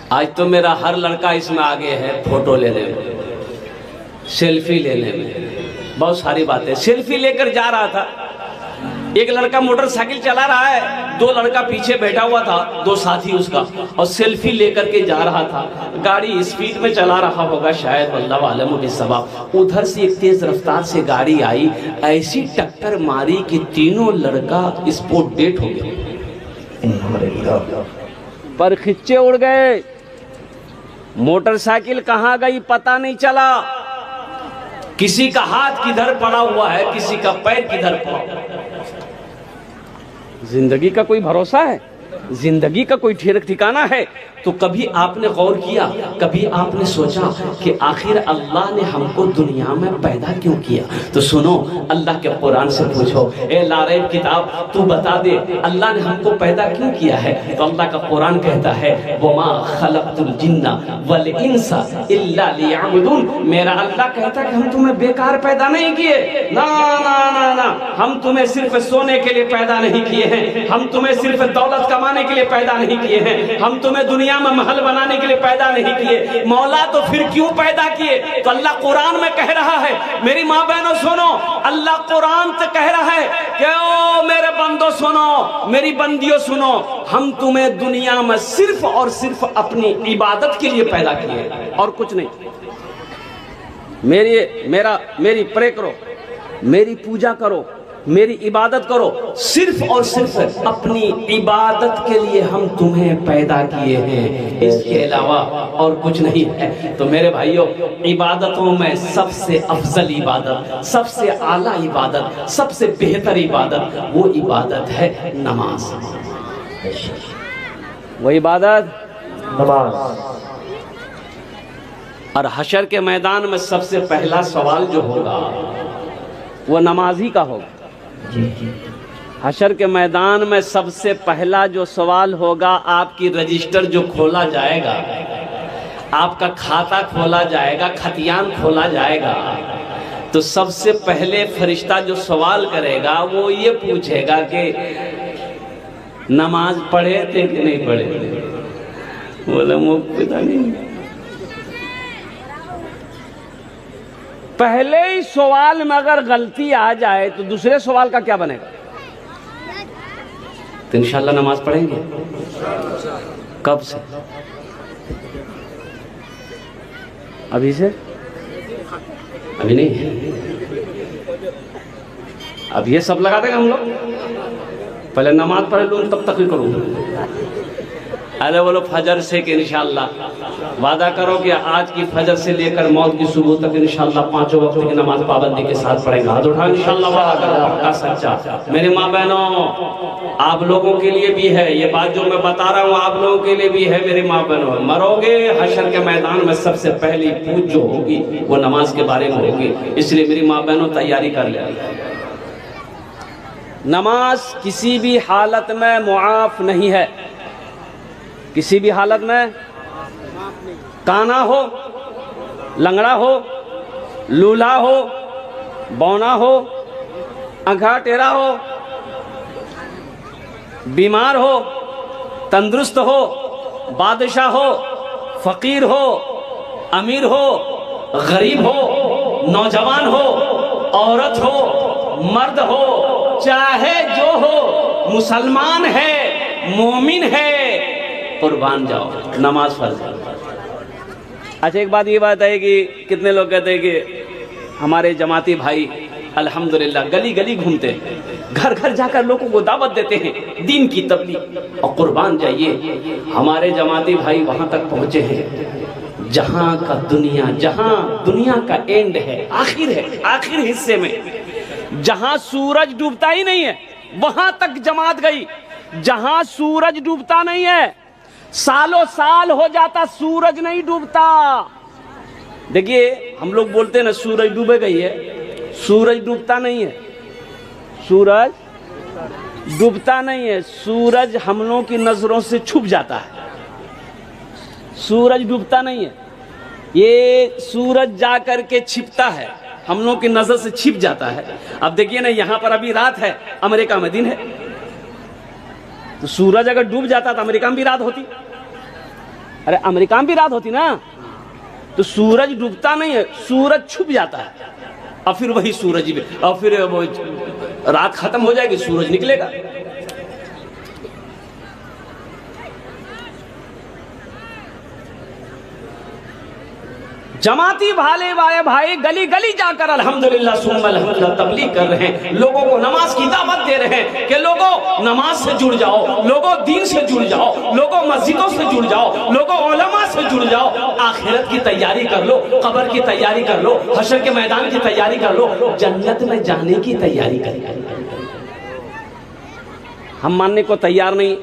آج تو میرا ہر لڑکا اس میں آگے ہے، فوٹو لینے میں، سیلفی لینے میں، بہت ساری باتیں۔ سیلفی لے کر جا رہا تھا، ایک لڑکا موٹر سائیکل چلا رہا ہے، دو لڑکا پیچھے بیٹھا ہوا تھا، دو ساتھی اس کا، اور سیلفی لے کر کے جا رہا تھا۔ گاڑی اسپیڈ میں چلا رہا ہوگا شاید، واللہ عالم بالصواب۔ ادھر سے ایک تیز رفتار سے گاڑی آئی، ایسی ٹکر ماری کہ تینوں لڑکا اسپوٹ ڈیٹ ہو گئے، پر خچے اڑ گئے۔ موٹر سائیکل کہاں گئی پتہ نہیں چلا، کسی کا ہاتھ کدھر پڑا ہوا ہے، کسی کا پیر کدھر پڑا ہوا ہے۔ زندگی کا کوئی بھروسہ ہے؟ زندگی کا کوئی ٹھکانہ ہے؟ تو کبھی آپ نے غور کیا، کبھی آپ نے سوچا کہ آخر اللہ نے ہم کو دنیا میں پیدا کیوں کیا؟ تو سنو، اللہ کے قرآن سے پوچھو، اے لاریب کتاب تو بتا دے اللہ نے ہم کو پیدا کیوں کیا ہے؟ تو اللہ کا قرآن کہتا ہے وَمَا خَلَقْتُ الْجِنَّ وَالْإِنسَ إِلَّا لِيَعْبُدُونَ۔ میرا اللہ کہتا ہے کہ ہم تمہیں بیکار پیدا نہیں کیے، نا نا نا نا، ہم تمہیں صرف سونے کے لیے پیدا نہیں کیے ہیں، ہم تمہیں صرف دولت کمانے کے لیے پیدا نہیں کیے ہیں، ہم تمہیں دنیا میں محل بنانے کے لیے پیدا نہیں کیے۔ مولا تو پھر کیوں پیدا کیے؟ تو اللہ قرآن میں کہہ رہا ہے، میری ماں بہنوں سنو، اللہ قرآن سے کہہ رہا ہے کہ او میرے بندوں سنو، میری بندیوں سنو، ہم تمہیں دنیا میں صرف اور صرف اپنی عبادت کے لیے پیدا کیے اور کچھ نہیں۔ میری پرے کرو، میری پوجا کرو، میری عبادت کرو، صرف اور صرف اپنی عبادت کے لیے ہم تمہیں پیدا کیے ہیں، اس کے علاوہ اور کچھ نہیں ہے۔ تو میرے بھائیوں، عبادتوں میں سب سے افضل عبادت، سب سے اعلیٰ عبادت، سب سے بہتر عبادت وہ عبادت ہے نماز۔ وہ عبادت نماز۔ اور حشر کے میدان میں سب سے پہلا سوال جو ہوگا وہ نمازی کا ہوگا۔ حشر کے میدان میں سب سے پہلا جو سوال ہوگا، آپ کی رجسٹر جو کھولا جائے گا، آپ کا کھاتہ کھولا جائے گا، کھتیان کھولا جائے گا، تو سب سے پہلے فرشتہ جو سوال کرے گا وہ یہ پوچھے گا کہ نماز پڑھے تھے کہ نہیں پڑھے تھے؟ بولے پتہ نہیں۔ پہلے ہی سوال میں اگر غلطی آ جائے تو دوسرے سوال کا کیا بنے گا؟ تو انشاءاللہ نماز پڑھیں گے۔ کب سے؟ ابھی سے؟ ابھی نہیں، اب یہ سب لگا دیں گے ہم لوگ، پہلے نماز پڑھ لوں تب تک ہی کروں۔ ارے بولو فجر سے کہ انشاءاللہ وعدہ کرو کہ آج کی فجر سے لے کر موت کی صبح تک انشاءاللہ پانچوں وقت کی نماز پابندی کے ساتھ پڑھیں گا۔ ہاتھ اٹھا انشاءاللہ وعدہ کرو پکا سچا۔ میرے ماں بہنوں، آپ لوگوں کے لیے بھی ہے یہ بات جو میں بتا رہا ہوں، آپ لوگوں کے لیے بھی ہے میری ماں بہنوں۔ مرو گے حشر کے میدان میں سب سے پہلی پوچھ جو ہوگی وہ نماز کے بارے میں ہوگی، اس لیے میری ماں بہنوں تیاری کر لیں۔ نماز کسی بھی حالت میں معاف نہیں ہے، کسی بھی حالت میں، کانا ہو، لنگڑا ہو، لولا ہو، بونا ہو، آنکھا ٹیرا ہو، بیمار ہو، تندرست ہو، بادشاہ ہو، فقیر ہو، امیر ہو، غریب ہو، نوجوان ہو، عورت ہو، مرد ہو، چاہے جو ہو، مسلمان ہے، مومن ہے، قربان جاؤ، نماز فرض ہے۔ اچھا ایک بات یہ بات ہے کہ کتنے لوگ کہتے ہیں کہ ہمارے جماعتی بھائی الحمدللہ گلی گلی گھومتے ہیں، گھر گھر جا کر لوگوں کو دعوت دیتے ہیں دین کی تبلیغ، اور قربان جائیے ہمارے جماعتی بھائی وہاں تک پہنچے ہیں جہاں دنیا کا اینڈ ہے، آخر حصے میں، جہاں سورج ڈوبتا ہی نہیں ہے وہاں تک جماعت گئی۔ جہاں سورج ڈوبتا نہیں ہے، سالوں سال ہو جاتا سورج نہیں ڈوبتا۔ دیکھیے ہم لوگ بولتے ہیں نا سورج ڈوبے گئی ہے، سورج ڈوبتا نہیں ہے، سورج ڈوبتا نہیں ہے، سورج ہم لوگوں کی نظروں سے چھپ جاتا ہے، سورج ڈوبتا نہیں ہے، یہ سورج جا کر کے چھپتا ہے، ہم لوگوں کی نظر سے چھپ جاتا ہے۔ اب دیکھیے نا یہاں پر ابھی رات ہے، امریکہ میں دن ہے، تو سورج اگر ڈوب جاتا تو امریکہ میں بھی رات ہوتی. ارے امریکہ میں بھی رات ہوتی نا. تو سورج ڈوبتا نہیں ہے, سورج چھپ جاتا ہے, اور پھر وہی سورج بھی, اور پھر وہ رات ختم ہو جائے گی, سورج نکلے گا. جماعتی بھالے والے بھائی گلی گلی جا کر الحمدللہ ثم الحمدللہ تبلیغ کر رہے ہیں, لوگوں کو نماز کی دعوت دے رہے ہیں کہ لوگوں نماز سے جڑ جاؤ, لوگوں دین سے جڑ جاؤ, لوگوں مسجدوں سے جڑ جاؤ, لوگوں علماء سے جڑ جاؤ, آخرت کی تیاری کر لو, قبر کی تیاری کر لو, حشر کے میدان کی تیاری کر لو, جنت میں جانے کی تیاری کر لو. ہم ماننے کو تیار نہیں,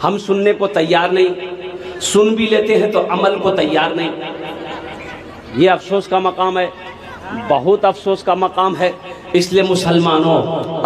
ہم سننے کو تیار نہیں, سن بھی لیتے ہیں تو عمل کو تیار نہیں. یہ افسوس کا مقام ہے, بہت افسوس کا مقام ہے. اس لیے مسلمانوں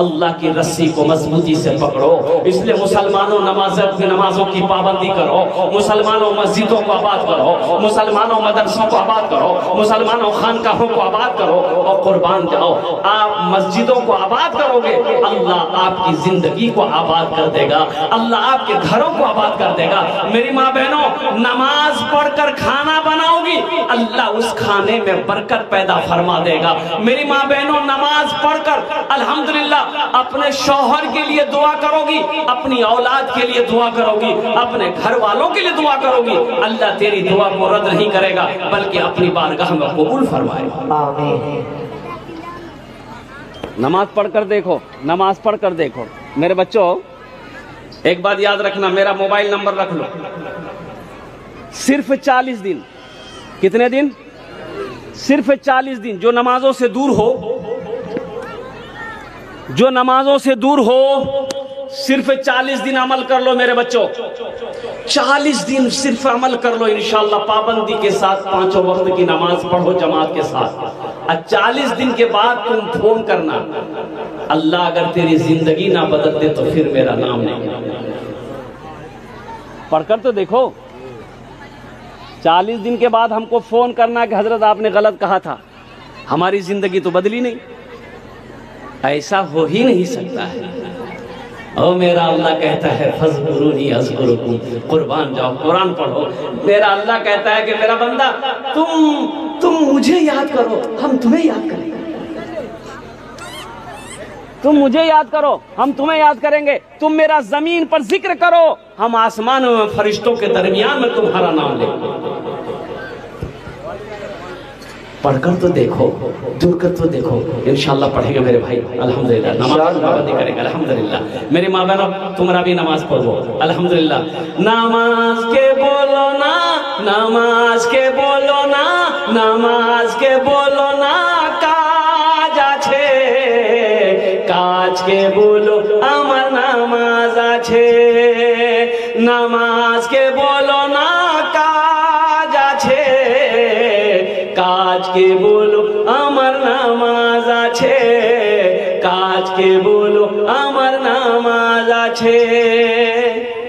اللہ کی رسی کو مضبوطی سے پکڑو, اس لیے مسلمانوں نمازوں کی پابندی کرو, مسلمانوں مسجدوں کو آباد کرو, مسلمانوں مدرسوں کو آباد کرو, مسلمانوں خانقاہوں کو آباد کرو, اور قربان جاؤ. آپ مسجدوں کو آباد کرو گے, اللہ آپ کی زندگی کو آباد کر دے گا, اللہ آپ کے گھروں کو آباد کر دے گا. میری ماں بہنوں, نماز پڑھ کر کھانا بناؤ گی, اللہ اس کھانے میں برکت پیدا فرما دے گا. میری ماں بہنوں, نماز پڑھ کر الحمدللہ اپنے شوہر کے لیے دعا کرو گی, اپنی اولاد کے لیے دعا کرو گی, اپنے گھر والوں کے لیے دعا کرو گی, اللہ تیری دعا کو رد نہیں کرے گا بلکہ اپنی بارگاہ میں قبول فرمائے گا. آمین. نماز پڑھ کر دیکھو, نماز پڑھ کر دیکھو. میرے بچوں ایک بات یاد رکھنا, میرا موبائل نمبر رکھ لو. صرف 40 دن, کتنے دن؟ صرف 40 دن. جو نمازوں سے دور ہو, جو نمازوں سے دور ہو, صرف 40 دن عمل کر لو میرے بچوں, 40 دن صرف عمل کر لو انشاءاللہ, پابندی کے ساتھ 5 وقت کی نماز پڑھو جماعت کے ساتھ. 40 دن کے بعد تم فون کرنا, اللہ اگر تیری زندگی نہ بدل دے تو پھر میرا نام نہیں. پڑھ کر تو دیکھو. 40 دن کے بعد ہم کو فون کرنا کہ حضرت آپ نے غلط کہا تھا, ہماری زندگی تو بدلی نہیں. ایسا ہو ہی نہیں سکتا ہے. او میرا اللہ کہتا ہے فَاذْكُرُونِي أَذْكُرُكُمْ, قربان جاؤ, قرآن پڑھو. میرا اللہ کہتا ہے کہ میرا بندہ تم مجھے یاد کرو, ہم تمہیں یاد کریں گے. تم مجھے یاد کرو, ہم تمہیں یاد کریں گے. تم میرا زمین پر ذکر کرو, ہم آسمانوں میں فرشتوں کے درمیان میں تمہارا نام لیں گے. پڑھ کر تو دیکھو, دور کر تو دیکھو. انشاءاللہ پڑھیں گے میرے بھائی الحمدللہ, نماز پابندی کریں گے الحمدللہ. میری ماں بہنوں تمہارا بھی نماز پڑھو الحمدللہ. نماز کے بولو نا, نماز کے بولو نا, نماز کے بولو نا, কাজ আছে, কাজ কে বলো আমার নামাজ আছে. নামাজ কে বলো না, কাজ আছে, কাজ কে বলো আমার নামাজ আছে, কাজ কে বলো আমার নামাজ আছে.